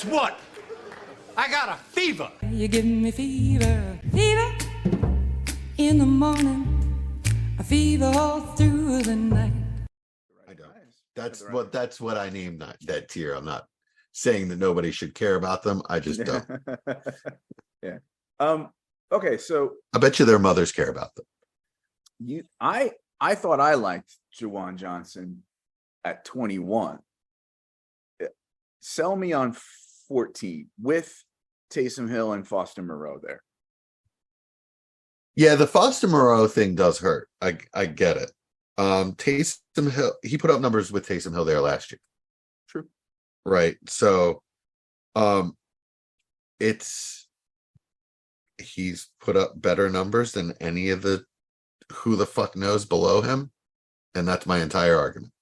guess what? I got a fever. You give me fever, fever in the morning, a fever all through the night. I don't. That's what I named that tier. I'm not saying that nobody should care about them. I just don't. Yeah. Okay, so I bet you their mothers care about them. I thought I liked Juwan Johnson at 21. Sell me on 14 with Taysom Hill and Foster Moreau there. Yeah, the Foster Moreau thing does hurt. I get it. Taysom Hill, he put up numbers with Taysom Hill there last year. True. Right. So he's put up better numbers than any of the who the fuck knows below him. And that's my entire argument.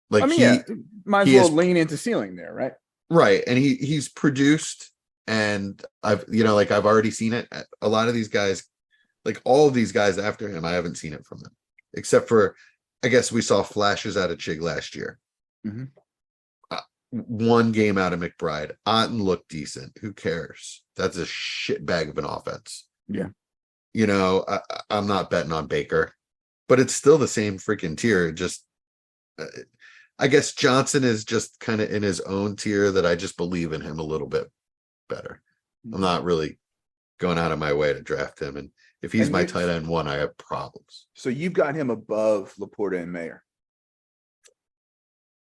Like, I mean, might as well lean into ceiling there, right? Right. And he's produced, and I've already seen it. A lot of these guys, like all of these guys after him, I haven't seen it from them. Except for, I guess we saw flashes out of Chig last year. Mm-hmm. One game out of McBride. Otten looked decent. Who cares? That's a shit bag of an offense. Yeah. I'm not betting on Baker, but it's still the same freaking tier. Just, I guess Johnson is just kind of in his own tier that I just believe in him a little bit better. I'm not really going out of my way to draft him. And if he's my tight end one, I have problems. So you've got him above Laporta and Mayer.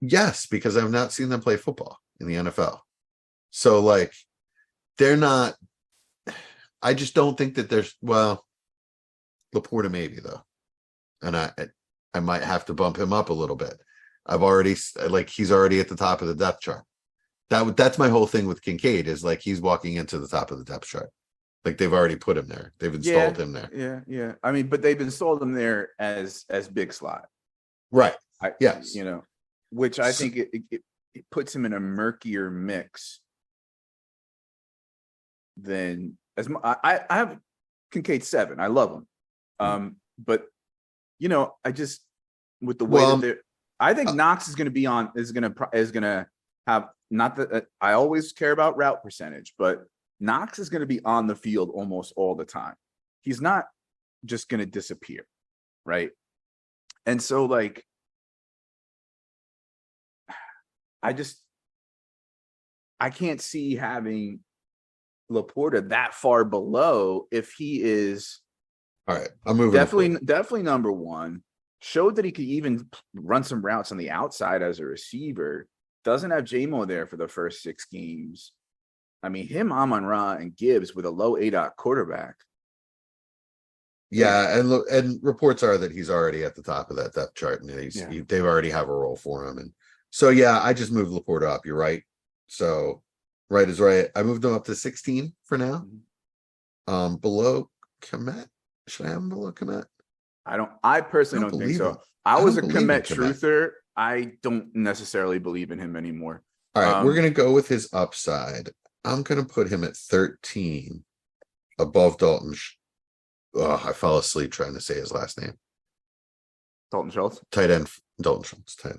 Yes, because I've not seen them play football in the NFL. So like, they're not, I just don't think that there's, well, Laporta maybe though. And I might have to bump him up a little bit. He's already at the top of the depth chart. That's my whole thing with Kincaid is like, he's walking into the top of the depth chart. Like they've already put him there. They've installed him there. Yeah. I mean, but they've installed him there as big slot. Right. Yes. Which I think it puts him in a murkier mix than I have Kincaid 7. I love him. But I just with the way that I think Knox is going to have, not that I always care about route percentage, but Knox is going to be on the field almost all the time. He's not just going to disappear, right? And so like I can't see having Laporta that far below if he is all right. I'm moving definitely number one. Showed that he could even run some routes on the outside as a receiver. Doesn't have JMO there for the first 6 games. I mean, him, Amon-Ra, and Gibbs with a low ADOT quarterback. Yeah, and reports are that he's already at the top of that depth chart, and they've already have a role for him. And so, yeah, I just moved Laporta up. You're right. So, right is right. I moved him up to 16 for now. Below Komet. Should I have him below Komet? I personally don't think so. I was a Komet truther. I don't necessarily believe in him anymore. All right, we're going to go with his upside. I'm going to put him at 13 above Dalton. I fell asleep trying to say his last name. Dalton Schultz? Tight end. Dalton Schultz, tight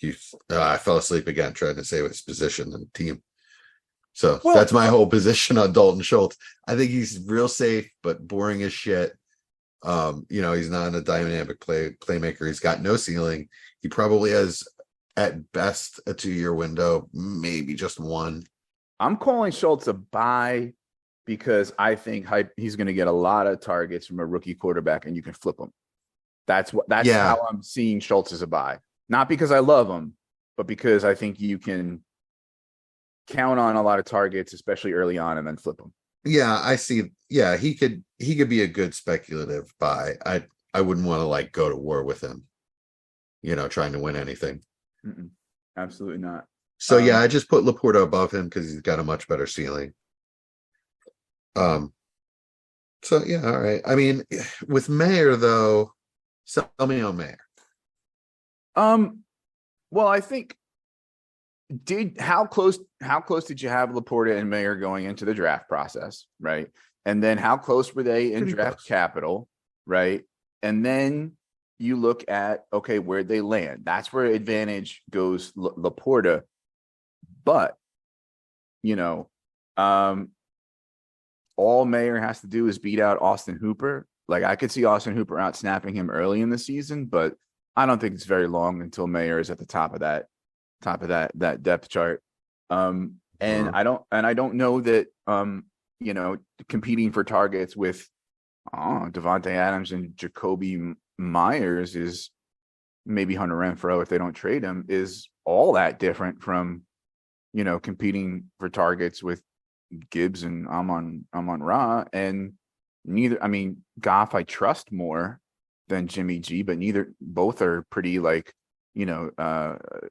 end. I fell asleep again trying to say his position and team. So that's my whole position on Dalton Schultz. I think he's real safe, but boring as shit. He's not a dynamic playmaker. He's got no ceiling. He probably has at best a 2-year window, maybe just 1. I'm calling Schultz a buy because I think he's going to get a lot of targets from a rookie quarterback, and you can flip him. That's how I'm seeing Schultz as a buy. Not because I love him, but because I think you can count on a lot of targets, especially early on, and then flip him. Yeah, I see. Yeah, he could be a good speculative buy. I wouldn't want to go to war with him, trying to win anything. Absolutely not. So I just put Laporta above him because he's got a much better ceiling. So yeah, all right. I mean, with Mayer though, sell me on Mayer. Well, I think how close did you have Laporta and Mayer going into the draft process, right? And then how close were they in draft capital, right? And then you look at, okay, where'd they land? That's where advantage goes Laporta. But, you know, all Mayer has to do is beat out Austin Hooper. Like, I could see Austin Hooper out snapping him early in the season, but I don't think it's very long until Mayer is at the top of that depth chart. And I don't know that competing for targets with Devontae Adams and Jacoby Myers is maybe Hunter Renfrow if they don't trade him is all that different from competing for targets with Gibbs and Amon-Ra. And Goff I trust more than Jimmy G, but both are pretty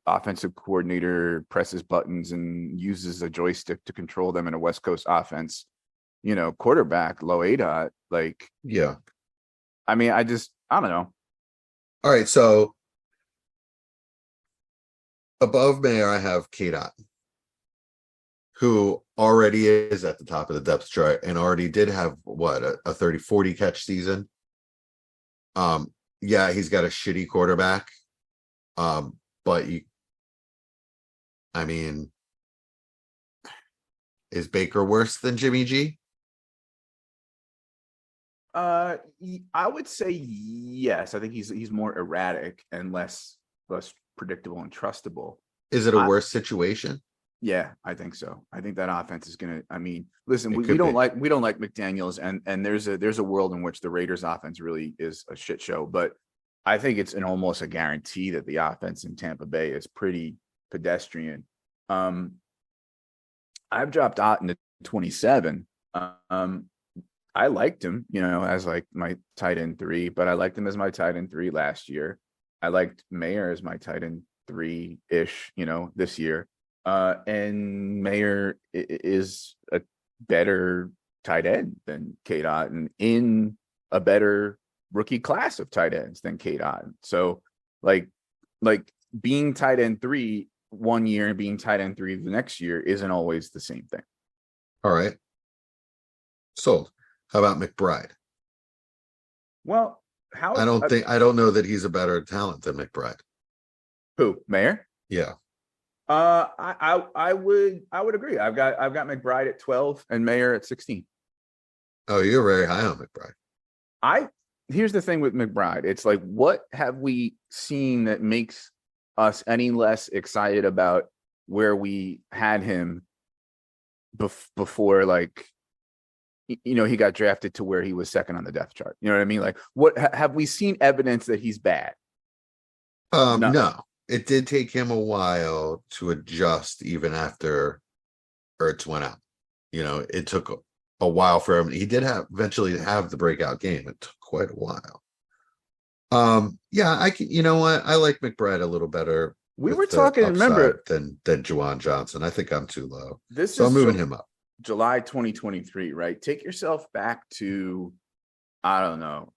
offensive coordinator presses buttons and uses a joystick to control them in a West Coast offense, quarterback, low ADOT. I don't know. All right. So above Mayer, I have K-Dot, who already is at the top of the depth chart and already did have a 30-40 catch season. He's got a shitty quarterback. But is Baker worse than Jimmy G? I would say yes. I think he's more erratic and less predictable and trustable. Is it a worse situation? Yeah, I think so. I think that offense is gonna. Listen, we don't like McDaniels, and there's a world in which the Raiders' offense really is a shit show. But I think it's almost a guarantee that the offense in Tampa Bay is pretty pedestrian. I've dropped out into 27. I liked him, as my tight end 3, but I liked him as my tight end 3 last year. I liked Mayer as my tight end 3-ish, this year. And Mayer is a better tight end than K-Dot and in a better rookie class of tight ends than K-Dot. So being tight end 3 one year and being tight end 3 the next year isn't always the same thing. All right. Sold. How about McBride? Well, I don't know that he's a better talent than McBride. Who? Mayer? Yeah. I would agree. I've got McBride at 12 and Mayer at 16. Oh, you're very high on McBride. Here's the thing with McBride. It's like, what have we seen that makes us any less excited about where we had him before, he got drafted to where he was second on the depth chart? You know what I mean? Like, what have we seen evidence that he's bad? No. It did take him a while to adjust even after Ertz went out. It took a while for him. He did eventually have the breakout game. It took quite a while. I can, I like McBride a little better. We were talking, remember, than Juwan Johnson. I think I'm too low. I'm moving him up. July 2023, right? Take yourself back to, I don't know,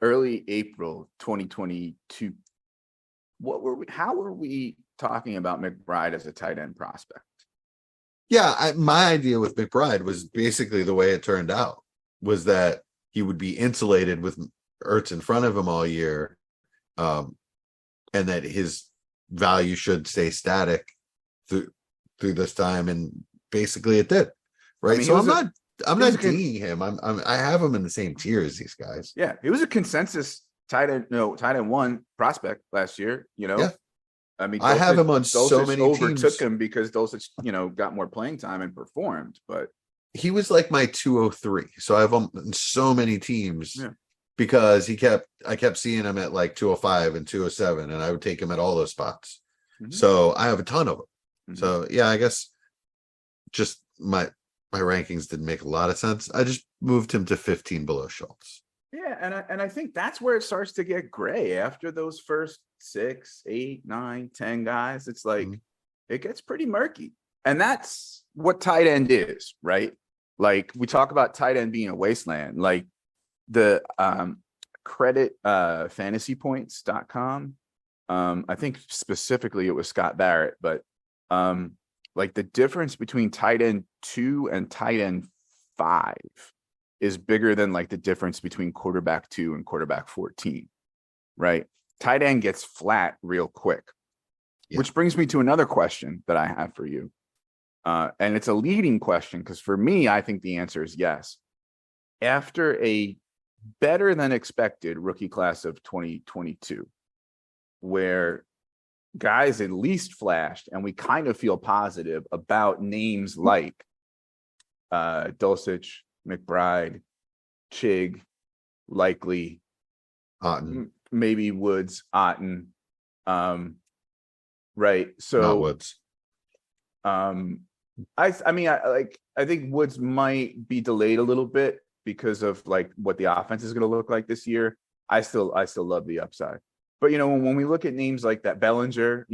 early April 2022. How were we talking about McBride as a tight end prospect? Yeah, my idea with McBride was basically the way it turned out, was that he would be insulated with Ertz in front of him all year, and that his value should stay static through this time, and basically it did, right? So I'm not dinging him. I have him in the same tier as these guys. Yeah, he was a consensus tight end 1 prospect last year. Yeah. Dulcich, I have him on so many teams. Overtook him because Dulcich, got more playing time and performed, but he was like my 203. So I have him in so many teams because I kept seeing him at like 205 and 207, and I would take him at all those spots. Mm-hmm. So I have a ton of them. Mm-hmm. So yeah, I guess just my rankings didn't make a lot of sense. I just moved him to 15 below Schultz. Yeah, and I think that's where it starts to get gray after those first 6, 8, 9, 10 guys. It's like it gets pretty murky. And that's what tight end is, right? Like, we talk about tight end being a wasteland. Like, the credit fantasypoints.com. I think specifically it was Scott Barrett, but like the difference between tight end 2 and tight end 5 is bigger than like the difference between quarterback 2 and quarterback 14, right? Tight end gets flat real quick. Yeah. Which brings me to another question that I have for you. And it's a leading question because for me, I think the answer is yes. After a better than expected rookie class of 2022, where guys at least flashed and we kind of feel positive about names like Dulcich, McBride, Chig, Likely, maybe Woods, Otten, right? So not Woods. I think Woods might be delayed a little bit because of like what the offense is going to look like this year. I still love the upside. But when we look at names like that, Bellinger,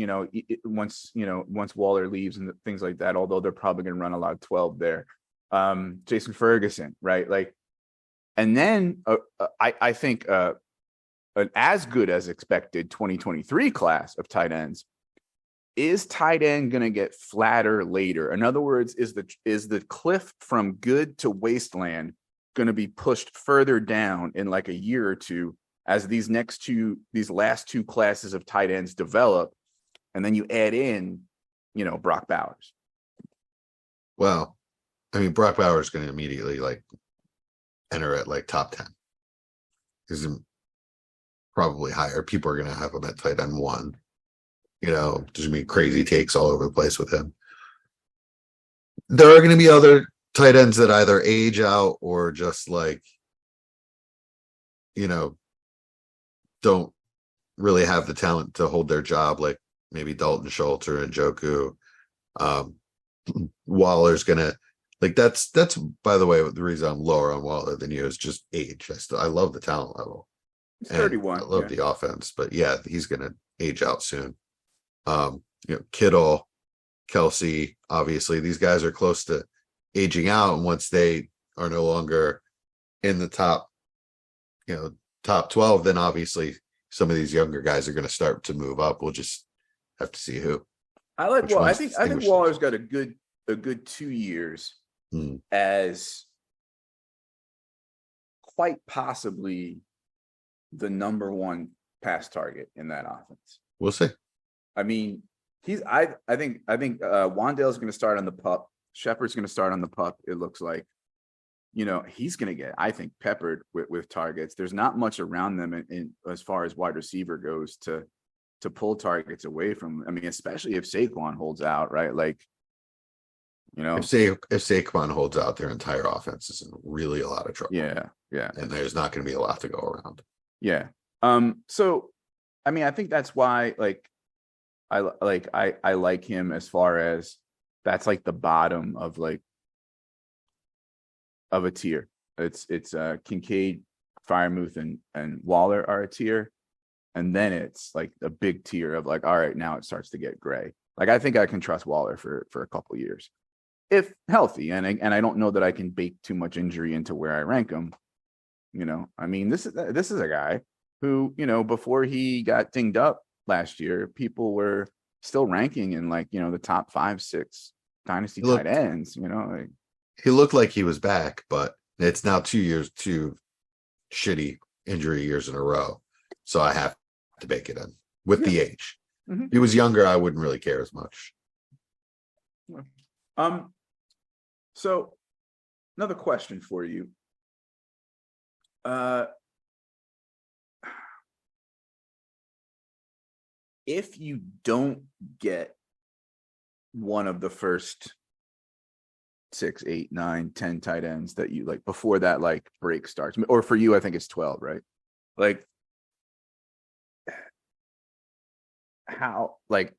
once Waller leaves and things like that, although they're probably going to run a lot of 12 there. Jason Ferguson, right? Like, and then I think an as good as expected 2023 class of tight ends. Is tight end going to get flatter later? In other words, is the cliff from good to wasteland going to be pushed further down in like a year or two as these last two classes of tight ends develop, and then you add in, Brock Bowers? Well, I mean, Brock Bowers is going to immediately like enter at like top 10. He's probably higher. People are going to have him at tight end 1. There's going to be crazy takes all over the place with him. There are going to be other tight ends that either age out or just like, don't really have the talent to hold their job, like maybe Dalton Schultz or Njoku. Waller's going to, like, that's by the way, the reason I'm lower on Waller than you is just age. I love the talent level. He's 31. I love the offense, but yeah, he's going to age out soon. Kittle, Kelsey, obviously these guys are close to aging out, and once they are no longer in the top 12, then obviously some of these younger guys are going to start to move up. We'll just have to see who. I think Waller's got a good 2 years as quite possibly the number one pass target in that offense. We'll see. I mean, I think Wandale's going to start on the pup. Shepard's going to start on the pup. It looks like, he's going to get, I think, peppered with targets. There's not much around them in as far as wide receiver goes to pull targets away from. I mean, especially if Saquon holds out, right? Like, if Saquon holds out, their entire offense is in really a lot of trouble. Yeah. And there's not going to be a lot to go around. Yeah. So, I mean, I think that's why, like, I like him as far as that's like the bottom of like of a tier. It's Kincaid, Freiermuth, and Waller are a tier, and then it's like a big tier of like, all right, now it starts to get gray. Like, I think I can trust Waller for a couple years if healthy, and I don't know that I can bake too much injury into where I rank him. I mean, this is a guy who, before he got dinged up last year, people were still ranking in like, the top 5-6 dynasty tight ends, like, he looked like he was back, but it's now 2 shitty injury years in a row. So I have to bake it in with the age. Mm-hmm. If he was younger, I wouldn't really care as much. So another question for you. If you don't get one of the first 6, 8, 9, 10 tight ends that you like before that like break starts, or for you, I think it's 12, right? Like, how, like,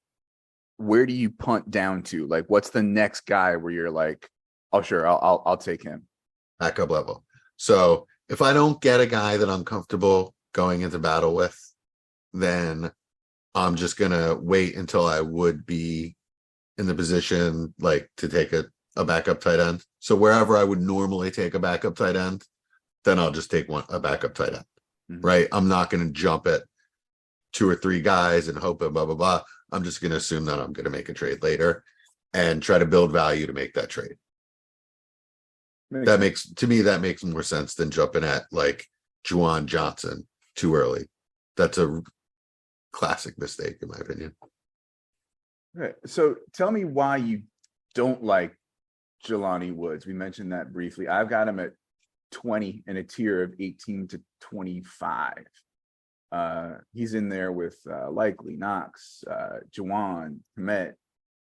where do you punt down to? Like, what's the next guy where you're like, oh, sure, I'll take him? Backup level. So if I don't get a guy that I'm comfortable going into battle with, then I'm just gonna wait until I would be in the position like to take a backup tight end. So wherever I would normally take a backup tight end, then I'll just take a backup tight end. Mm-hmm. Right? I'm not gonna jump at 2 or 3 guys and hope and blah blah blah. I'm just gonna assume that I'm gonna make a trade later and try to build value to make that trade. That makes more sense than jumping at like Juwan Johnson too early. That's a classic mistake in my opinion. Okay. So tell me why you don't like Jelani Woods. We mentioned that briefly. I've got him at 20 in a tier of 18 to 25. He's in there with Likely, Knox, Jawan, Komet,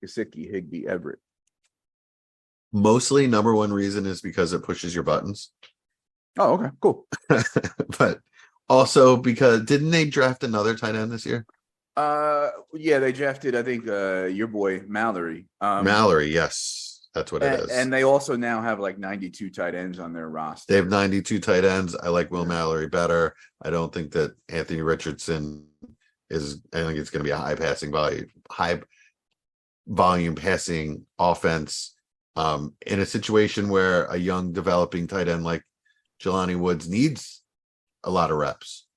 Gesicki, Higbee, Everett. Mostly number one reason is because it pushes your buttons. Oh, okay, cool. But also because didn't they draft another tight end this year? Yeah, they drafted, I think, your boy Mallory. Mallory, yes, that's what it is. And they also now have like 92 tight ends on their roster. They have 92 tight ends. I like Will Mallory better. I don't think that Anthony Richardson is. I think it's going to be a high volume passing offense. In a situation where a young developing tight end like Jelani Woods needs a lot of reps.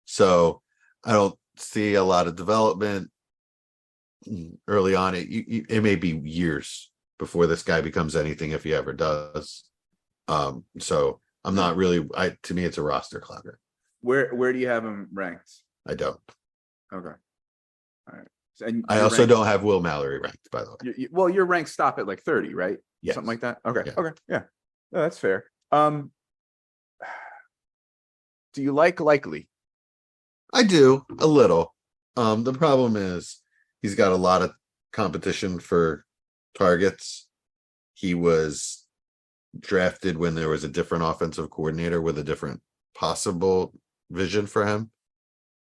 So I don't see a lot of development early on. It may be years before this guy becomes anything, if he ever does. So I'm not really, to me, it's a roster clogger. Where do you have him ranked? I don't. Okay. All right. And I also don't have Will Mallory ranked, by the way. Well, your ranks stop at like 30, right? Yes. Something like that. Okay. Yeah. Okay. Yeah. No, that's fair. Do you like Likely? I do a little. The problem is he's got a lot of competition for targets. He was drafted when there was a different offensive coordinator with a different possible vision for him.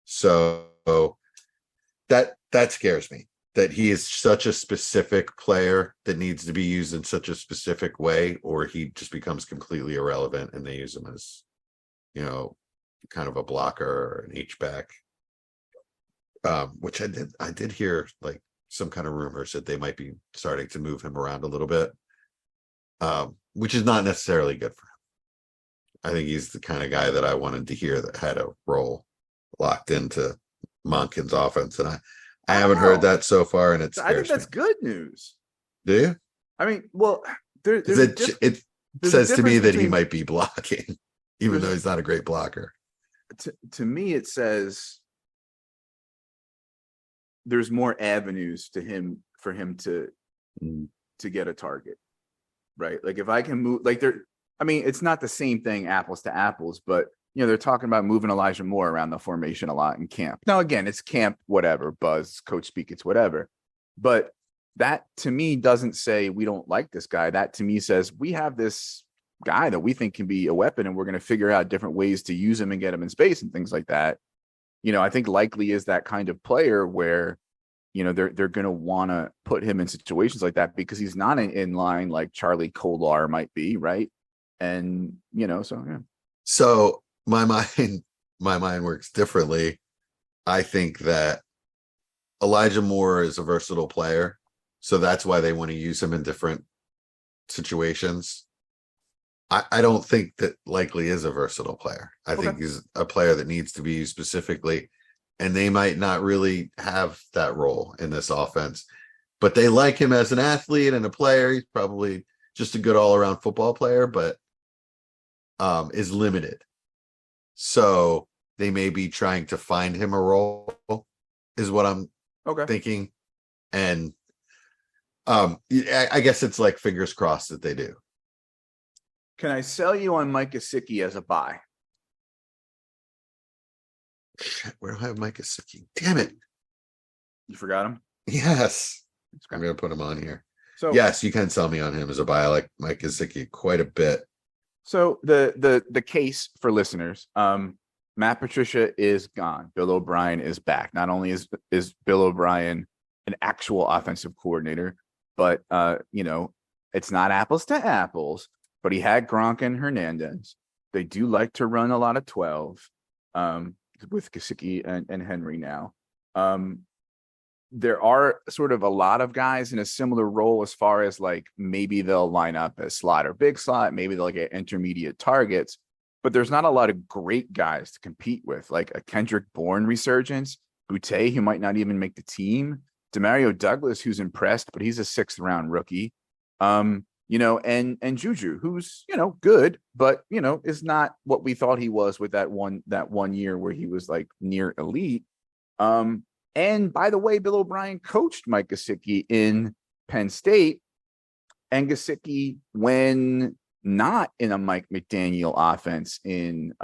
So that scares me, that he is such a specific player that needs to be used in such a specific way, or he just becomes completely irrelevant and they use him as, kind of a blocker or an H-back. Which I did hear like some kind of rumors that they might be starting to move him around a little bit, which is not necessarily good for him. I think he's the kind of guy that I wanted to hear that had a role locked into Monken's offense, and I haven't heard that so far, and I think that's good news. Do you? I mean, well, it says to me that he might be blocking, even though he's not a great blocker. To me, it says there's more avenues for him to get a target, right? Like if I can move, it's not the same thing, apples to apples, but they're talking about moving Elijah Moore around the formation a lot in camp. Now, again, it's camp, whatever, buzz, coach speak, it's whatever. But that to me doesn't say we don't like this guy. That to me says we have this guy that we think can be a weapon, and we're going to figure out different ways to use him and get him in space and things like that. I think Likely is that kind of player where, they're going to want to put him in situations like that because he's not in line like Charlie Kolar might be, right? And, so, yeah. So my mind works differently. I think that Elijah Moore is a versatile player, so that's why they want to use him in different situations. I don't think that Likely is a versatile player. I think he's a player that needs to be used specifically, and they might not really have that role in this offense, but they like him as an athlete and a player. He's probably just a good all-around football player, but is limited. So they may be trying to find him a role, is what I'm thinking. And I guess it's like fingers crossed that they do. Can I sell you on Mike Gesicki as a buy? Shit, where do I have Mike Gesicki? Damn it. You forgot him? Yes. I'm going to put him on here. So yes, you can sell me on him as a buy. I like Mike Gesicki quite a bit. So the case for listeners, Matt Patricia is gone. Bill O'Brien is back. Not only is Bill O'Brien an actual offensive coordinator, but it's not apples to apples. But he had Gronk and Hernandez. They do like to run a lot of 12 with Gesicki and Henry now. There are sort of a lot of guys in a similar role as far as like maybe they'll line up as slot or big slot. Maybe they'll get intermediate targets. But there's not a lot of great guys to compete with, like a Kendrick Bourne resurgence, Boutte, who might not even make the team, Demario Douglas, who's impressed, but he's a 6th-round rookie. And Juju, who's, good, but, is not what we thought he was with that one year where he was like near elite. And by the way, Bill O'Brien coached Mike Gesicki in Penn State, and Gesicki, when not in a Mike McDaniel offense in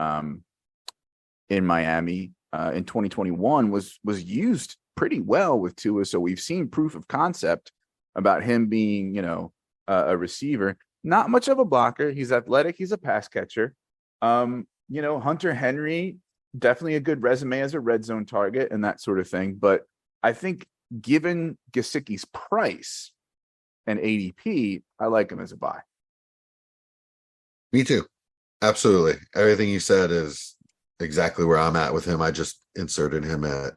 Miami in 2021, was used pretty well with Tua. So we've seen proof of concept about him being, a receiver. Not much of a blocker. He's athletic. He's a pass catcher. Hunter Henry, definitely a good resume as a red zone target and that sort of thing. But I think given Gesicki's price and ADP, I like him as a buy. Me too. Absolutely. Everything you said is exactly where I'm at with him. I just inserted him at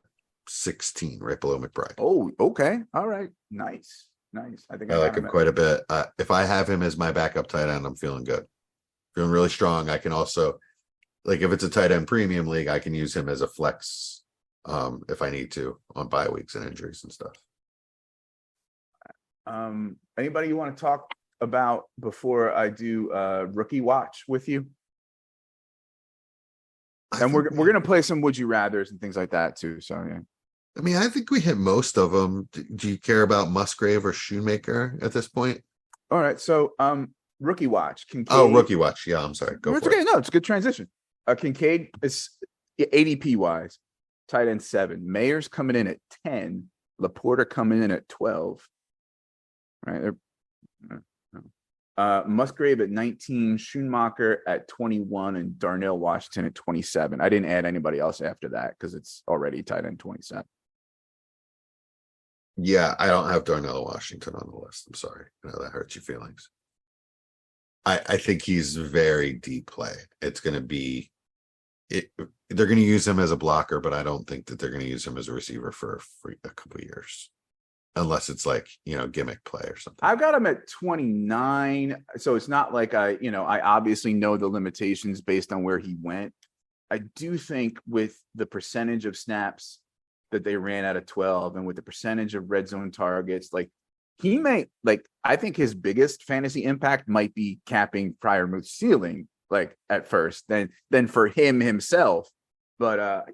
16, right below McBride. Oh, okay. All right. Nice. I think I like him quite a bit. If I have him as my backup tight end, I'm feeling good. Feeling really strong. I can also, like, if it's a tight end premium league, I can use him as a flex if I need to on bye weeks and injuries and stuff. Anybody you want to talk about before I do rookie watch with you? And we're gonna play some would you rather's and things like that too. So yeah. I mean, I think we hit most of them. Do you care about Musgrave or Shoemaker at this point? All right. So rookie watch. Kincaid. Rookie watch. Yeah, I'm sorry. Go it's for okay. it. No, it's a good transition. Kincaid is ADP wise, tight end 7. Mayer's coming in at 10. Laporta coming in at 12. Right. Musgrave at 19, Schumacher at 21, and Darnell Washington at 27. I didn't add anybody else after that because it's already tight end 27. Yeah, I don't have Darnell Washington on the list. I'm sorry. I know that hurts your feelings. I think he's very deep play. It's going to be they're going to use him as a blocker, but I don't think that they're going to use him as a receiver for a couple of years, unless it's like, gimmick play or something. I've got him at 29, so it's not like I obviously know the limitations based on where he went. I do think with the percentage of snaps that they ran out of 12 and with the percentage of red zone targets, like he may, like, I think his biggest fantasy impact might be capping Freiermuth's ceiling, like at first, then for him himself. But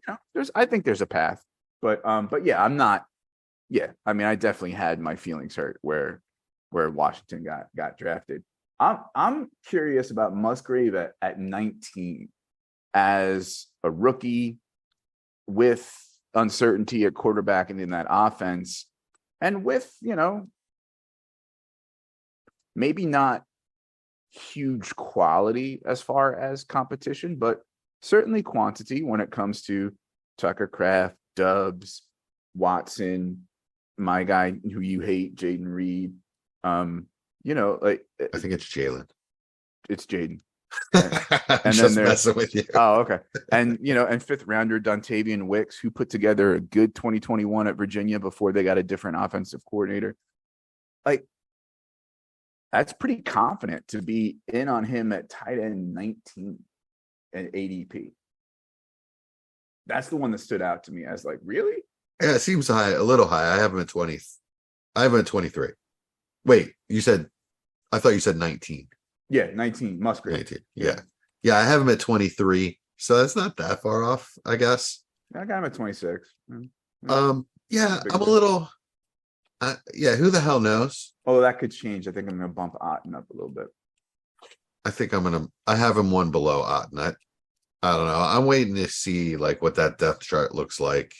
I think there's a path. But yeah, I'm not. Yeah, I mean, I definitely had my feelings hurt where Washington got drafted. I'm curious about Musgrave at 19 as a rookie with uncertainty at quarterback and in that offense, and with maybe not huge quality as far as competition, but certainly quantity when it comes to Tucker Kraft, Dubs, Watson, my guy who you hate, Jaden Reed. Like I think it's Jalen. It's Jaden. And just then messing with you. Oh, okay. And and 5th rounder Dontavian Wicks, who put together a good 2021 at Virginia before they got a different offensive coordinator. Like, that's pretty confident to be in on him at tight end 19 at ADP. That's the one that stood out to me as like, really? Yeah, it seems high, a little high. I have him at 20. I have him at 23. Wait, I thought you said 19. Yeah, 19. Musgrave. 19. Yeah. I have him at 23. So that's not that far off, I guess. I got him at 26. Yeah, I'm a little. Who the hell knows? Oh, that could change. I think I'm going to bump Otten up a little bit. I have him one below Otten. I don't know. I'm waiting to see like what that depth chart looks like.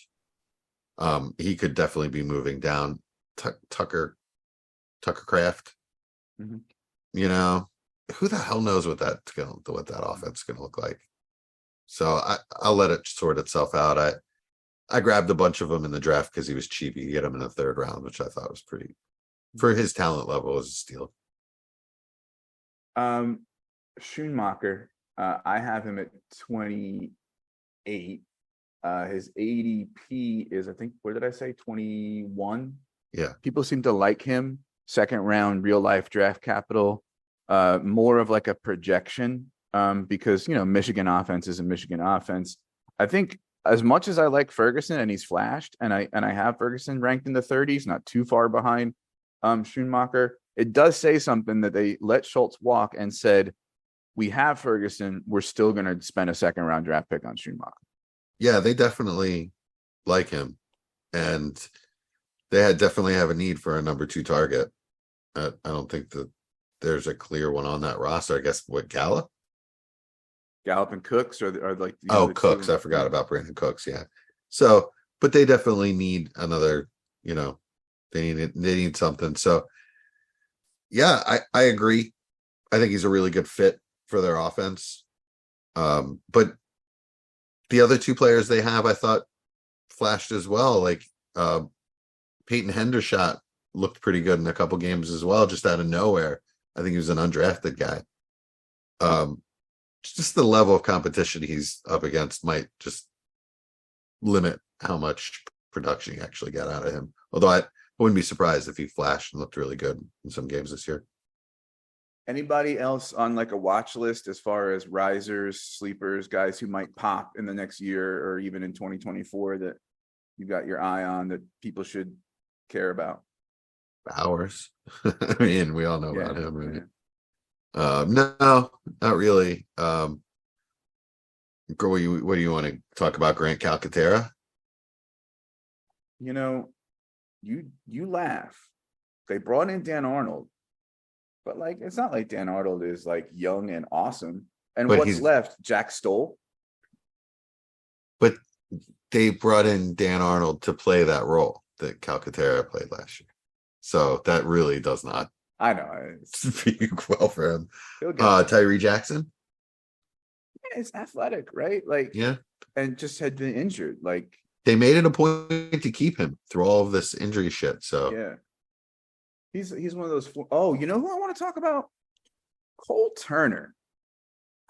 He could definitely be moving down. Tucker Kraft. Mm-hmm. Who the hell knows what that offense is going to look like? So I'll let it sort itself out. I grabbed a bunch of them in the draft because he was cheap. You get him in the 3rd round, which I thought was pretty, for his talent level, was a steal. Schumacher, I have him at 28. His ADP is, I think, what did I say? 21. Yeah. People seem to like him. 2nd round, real life draft capital. More of like a projection because, Michigan offense is a Michigan offense. I think as much as I like Ferguson and he's flashed, and I have Ferguson ranked in the 30s, not too far behind Schumacher, it does say something that they let Schultz walk and said, we have Ferguson, we're still going to spend a 2nd round draft pick on Schumacher. Yeah, they definitely like him. and they definitely have a need for a number 2 target. I don't think that there's a clear one on that roster. I guess what, Gallup? Gallup and Cooks are like the Oh, other Cooks. two. I forgot about Brandon Cooks. Yeah. So, but they definitely need another, they need something. So yeah, I agree. I think he's a really good fit for their offense. But the other 2 players they have, I thought flashed as well. Like Peyton Hendershot looked pretty good in a couple games as well, just out of nowhere. I think he was an undrafted guy. Just the level of competition he's up against might just limit how much production he actually got out of him. Although I wouldn't be surprised if he flashed and looked really good in some games this year. Anybody else on like a watch list as far as risers, sleepers, guys who might pop in the next year or even in 2024 that you got your eye on that people should care about? Bowers. I mean, we all know Yeah, about him, right? yeah. No, not really. What do you want to talk about? Grant Calcaterra? You laugh. They brought in Dan Arnold, but like it's not like Dan Arnold is like young and awesome. And But what's left? Jack Stoll. But they brought in Dan Arnold to play that role that Calcaterra played last year. So that really does not I know. speak well for him. He'll get there. Tyree Jackson? It's athletic, right? Like, Yeah. and just had been injured. Like, They made it a point to keep him through all of this injury shit. So yeah. He's one of those. Oh, you know who I want to talk about? Cole Turner.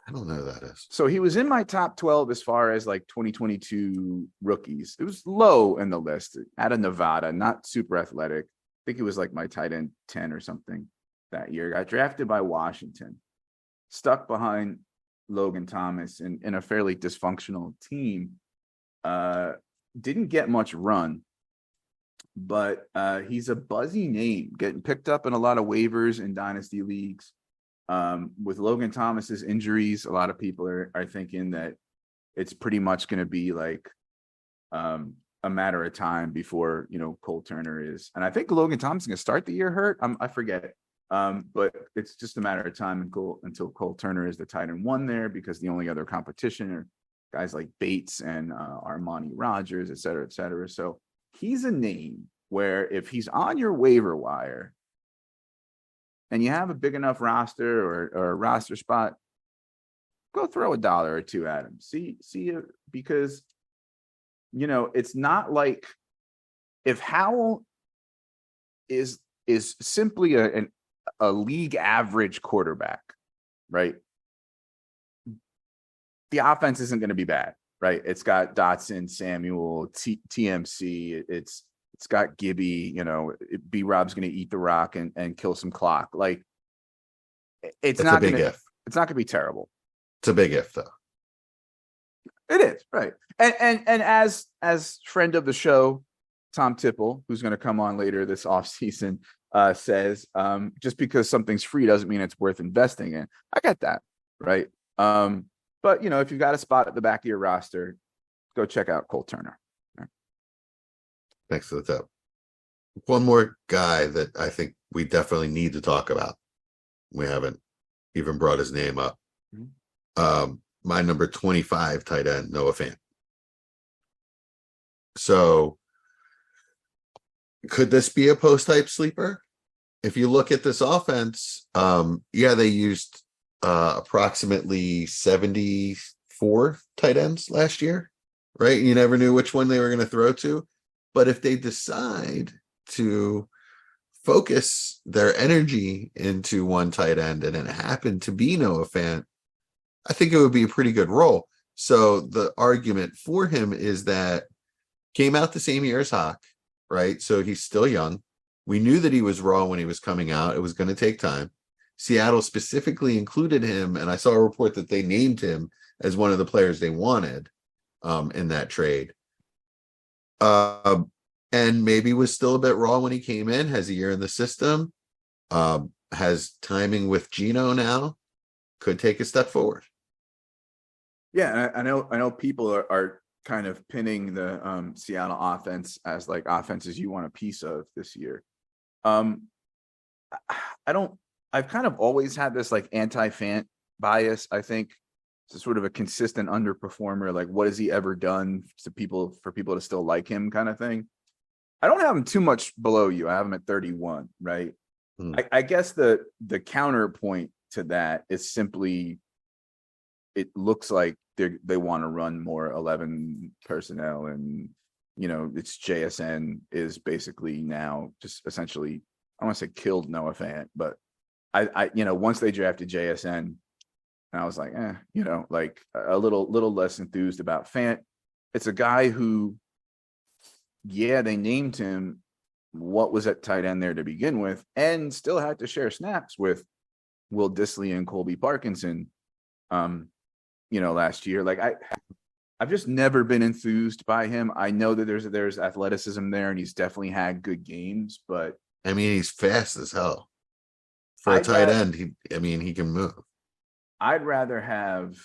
I don't know who that is. So he was in my top 12 as far as like 2022 rookies. It was low in the list out of Nevada, not super athletic. I think it was like my tight end 10 or something that year. Got drafted by Washington, stuck behind Logan Thomas in a fairly dysfunctional team. Didn't get much run, but he's a buzzy name, getting picked up in a lot of waivers in dynasty leagues. With Logan Thomas's injuries, a lot of people are thinking that it's pretty much going to be like a matter of time before Cole Turner is, and I think Logan Thomas is going to start the year hurt. I forget, but it's just a matter of time until Cole Turner is the tight end 1 there, because the only other competition are guys like Bates and Armani Rogers, et cetera, et cetera. So he's a name where if he's on your waiver wire and you have a big enough roster or a roster spot, go throw $1 or $2 at him. See, because it's not like if Howell is simply a league average quarterback, right? The offense isn't going to be bad, right? It's got Dotson, Samuel, TMC. It's got Gibby. B-Rob's going to eat the rock and kill some clock. Like it's not going to. It's not going to be terrible. It's a big if, though. It is, right? And as friend of the show, Tom Tipple, who's going to come on later this offseason, says, just because something's free doesn't mean it's worth investing in. I get that, right? But if you've got a spot at the back of your roster, go check out Cole Turner. Right. Thanks for the tip. One more guy that I think we definitely need to talk about. We haven't even brought his name up. Mm-hmm. My number 25 tight end, Noah Fant. So could this be a post-type sleeper? If you look at this offense, they used approximately 74 tight ends last year, right? You never knew which one they were going to throw to. But if they decide to focus their energy into one tight end and it happened to be Noah Fant, I think it would be a pretty good role. So the argument for him is that came out the same year as Hawk, right? So he's still young. We knew that he was raw when he was coming out. It was going to take time. Seattle specifically included him, and I saw a report that they named him as one of the players they wanted in that trade. And maybe was still a bit raw when he came in, has a year in the system, has timing with Geno now, could take a step forward. Yeah, I know people are kind of pinning the Seattle offense as like offenses you want a piece of this year. I've kind of always had this like anti-Fant bias. I think it's sort of a consistent underperformer. Like, what has he ever done for people to still like him kind of thing. I don't have him too much below you. I have him at 31, right? I guess the counterpoint to that is simply it looks like they want to run more 11 personnel, and it's JSN is basically now just essentially, I don't want to say killed Noah Fant, but I once they drafted JSN, I was like, like a little less enthused about Fant. It's a guy who, yeah, they named him what was at tight end there to begin with, and still had to share snaps with Will Dissly and Colby Parkinson, last year. Like I've just never been enthused by him. I know that there's athleticism there, and he's definitely had good games, but I mean, he's fast as hell for a tight end. He can move. I'd rather have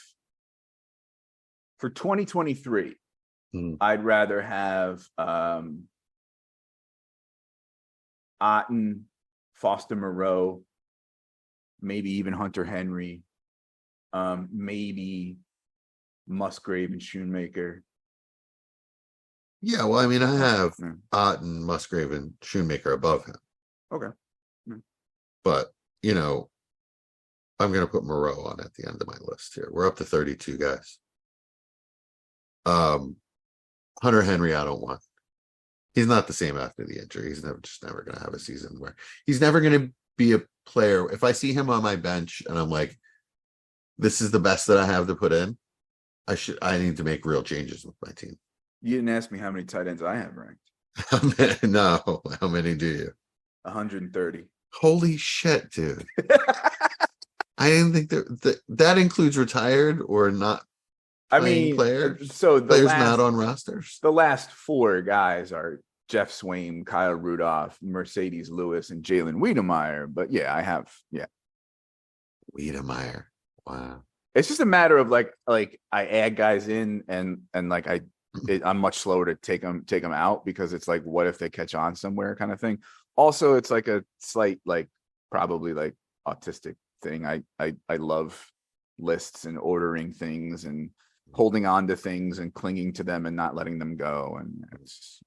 for 2023. I'd rather have Otten, Foster Moreau, maybe even Hunter Henry, maybe Musgrave and Schoonmaker. Yeah, well, I mean, I have Otten, Musgrave, and Schoonmaker above him. Okay. But, I'm going to put Moreau on at the end of my list here. We're up to 32 guys. Hunter Henry, I don't want. He's not the same after the injury. He's never going to have a season where he's never going to be a player. If I see him on my bench and I'm like, this is the best that I have to put in, I need to make real changes with my team. You didn't ask me how many tight ends I have ranked. No, how many do you? 130. Holy shit, dude. I didn't think that includes retired or not. Players. So players not on rosters. The last four guys are Jeff Swain, Kyle Rudolph, Mercedes Lewis, and Jalen Wiedemeyer. But yeah, I have Wiedemeyer. Wow. It's just a matter of like I add guys in and like I'm much slower to take them out, because it's like, what if they catch on somewhere kind of thing. Also, it's like a slight probably autistic thing. I love lists and ordering things and holding on to things and clinging to them and not letting them go. And it's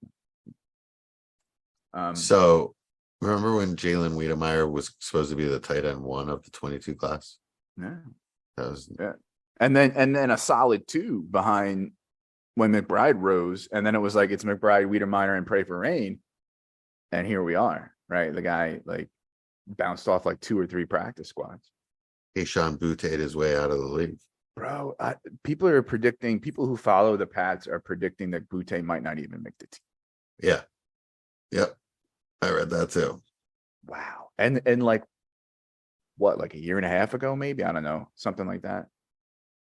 so remember when Jalen Wiedemeyer was supposed to be the tight end 1 of the 22 class? Yeah. That was and then a solid 2 behind when McBride rose, and then it was like it's McBride, Wiedemeyer, and pray for rain. And here we are, right? The guy bounced off 2 or 3 practice squads. Keyshawn Boutte his way out of the league. Bro, people who follow the Pats are predicting that Boutte might not even make the team. Yeah. Yep. I read that too. Wow. And what, a year and a half ago, maybe? I don't know. Something like that.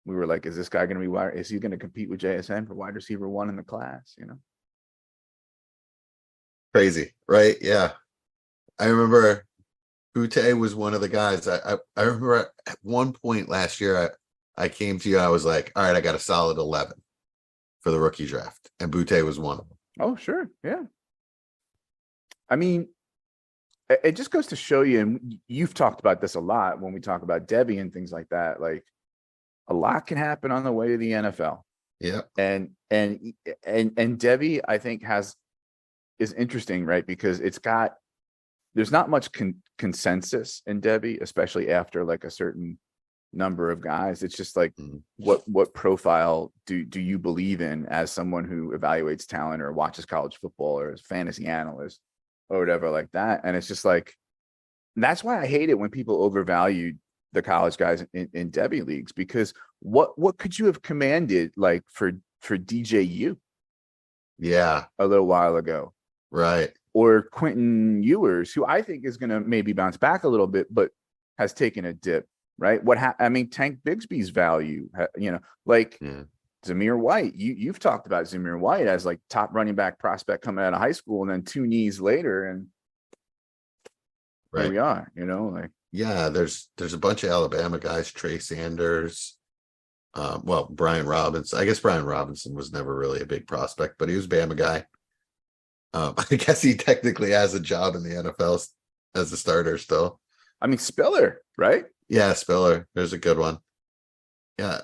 We were like, is this guy going to be is he going to compete with JSN for wide receiver 1 in the class? Crazy, right? Yeah. I remember Boutte was one of the guys. I remember at one point last year, I came to you. I was like, all right, I got a solid 11 for the rookie draft. And Boutte was one of them. Oh, sure. Yeah. I mean, it just goes to show you, and you've talked about this a lot when we talk about Debbie and things like that. A lot can happen on the way to the NFL. Yeah. And Debbie, I think, is interesting, right? Because there's not much consensus in Debbie, especially after a certain number of guys. It's just what profile do you believe in as someone who evaluates talent or watches college football or is a fantasy analyst or whatever like that. And it's just that's why I hate it when people overvalue the college guys in Debbie leagues, because what could you have commanded for DJU? Yeah. A little while ago. Right. Or Quentin Ewers, who I think is going to maybe bounce back a little bit, but has taken a dip. Right. Tank Bigsby's value, Zamir White. You've talked about Zamir White as top running back prospect coming out of high school, and then 2 knees later, and here we are. Yeah, there's a bunch of Alabama guys, Trey Sanders, Well, Brian Robinson. I guess Brian Robinson was never really a big prospect, but he was a Bama guy. I guess he technically has a job in the NFL as a starter still. I mean, Spiller, right? Yeah, Spiller. There's a good one. Yeah.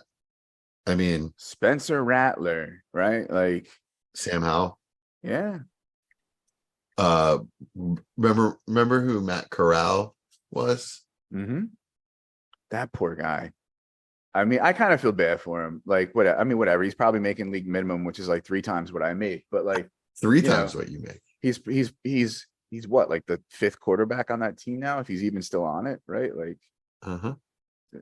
I mean, Spencer Rattler, right? Like, Sam Howell. yeah. Remember who Matt Corral was? Mm-hmm. That poor guy. I mean, I kind of feel bad for him. Like, whatever. He's probably making league minimum, which is like 3 times what I make. But like, Three times what you make. He's what, like the 5th quarterback on that team now, if he's even still on it, right? Like,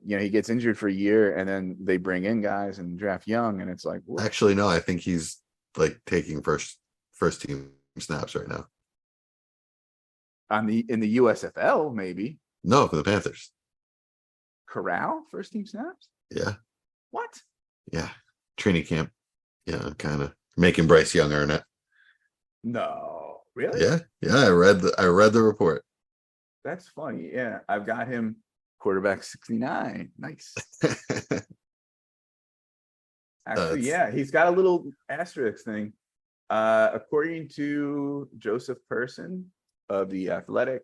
he gets injured for a year, and then they bring in guys and draft young, and it's like, whoa. Actually, no, I think he's like taking first team snaps right now. In the USFL, maybe. No, for the Panthers. Corral, first team snaps? Yeah. What? Yeah. Training camp. Yeah, kind of making Bryce Young earn it. No, really? Yeah. Yeah. I read the report. That's funny. Yeah. I've got him quarterback 69. Nice. Actually, yeah, he's got a little asterisk thing. According to Joseph Person of The Athletic,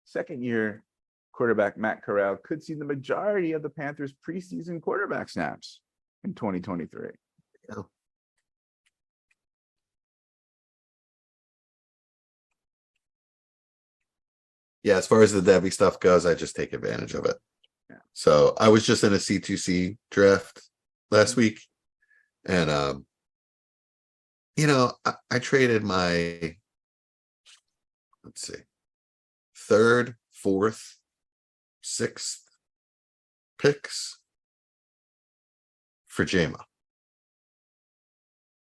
second-year quarterback Matt Corral could see the majority of the Panthers' preseason quarterback snaps in 2023. Yeah. Yeah, as far as the Devy stuff goes, I just take advantage of it. Yeah. So I was just in a C2C draft last week, and I traded my, let's see, 3rd, 4th, 6th picks for JMO.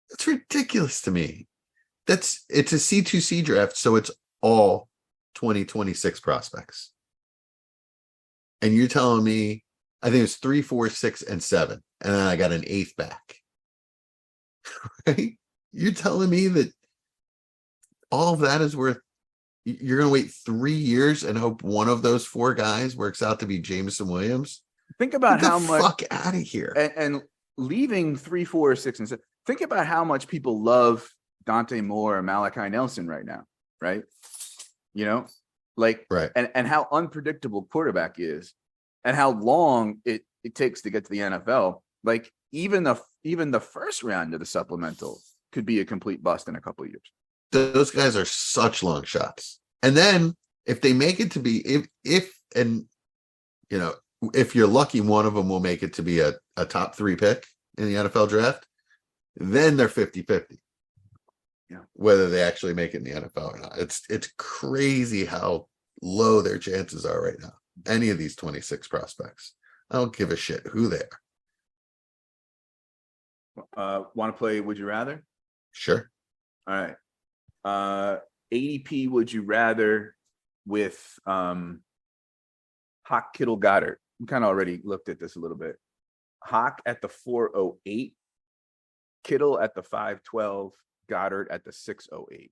That's ridiculous to me. It's a C2C draft, so it's all 2026 prospects. And you're telling me, I think it's 3, 4, 6, and 7, and then I got an 8th back. Right? You're telling me that all of that is worth, you're going to wait 3 years and hope one of those 4 guys works out to be Jameson Williams? Think about how much. Fuck out of here. And leaving 3, 4, 6, and 7. Think about how much people love Dante Moore or Malachi Nelson right now, right? Right. And how unpredictable quarterback is, and how long it takes to get to the NFL. Like, even the first round of the supplemental could be a complete bust in a couple of years. Those guys are such long shots. And then if they make it to be, if you're lucky, one of them will make it to be a top 3 pick in the NFL draft, then they're 50-50. Yeah. Whether they actually make it in the NFL or not. It's crazy how low their chances are right now. Any of these 26 prospects. I don't give a shit who they are. Want to play Would You Rather? Sure. All right. ADP Would You Rather with Hawk, Kittle, Goddard. We kind of already looked at this a little bit. Hawk at the 408, Kittle at the 512, Goddard at the 608.